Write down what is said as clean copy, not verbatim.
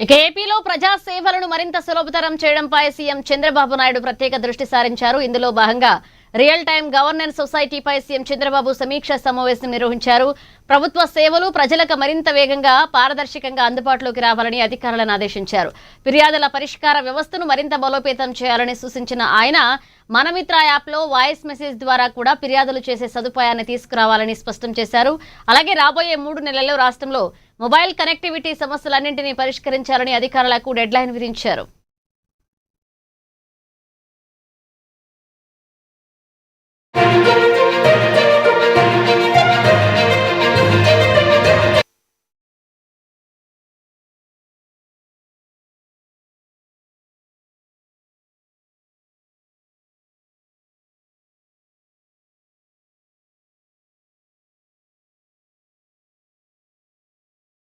ఇక ఏపీలో ప్రజా సేవలను మరింత సులభతరం చేయడంపై సీఎం చంద్రబాబు నాయుడు ప్రత్యేక దృష్టి సారించారు. ఇందులో భాగంగా రియల్ టైం గవర్నెన్స్ సొసైటీపై సీఎం చంద్రబాబు సమీక్ష సమావేశం నిర్వహించారు. ప్రభుత్వ సేవలు ప్రజలకు మరింత వేగంగా పారదర్శకంగా అందుబాటులోకి రావాలని అధికారులను ఆదేశించారు. ఫిర్యాదుల పరిష్కార వ్యవస్థను మరింత బలోపేతం చేయాలని సూచించిన ఆయన మనమిత్ర యాప్లో వాయిస్ మెసేజ్ ద్వారా కూడా ఫిర్యాదులు చేసే సదుపాయాన్ని తీసుకురావాలని స్పష్టం చేశారు. అలాగే రాబోయే 3 నెలల్లో రాష్ట్రంలో మొబైల్ కనెక్టివిటీ సమస్యలన్నింటినీ పరిష్కరించాలని అధికారులకు డెడ్లైన్ విధించారు.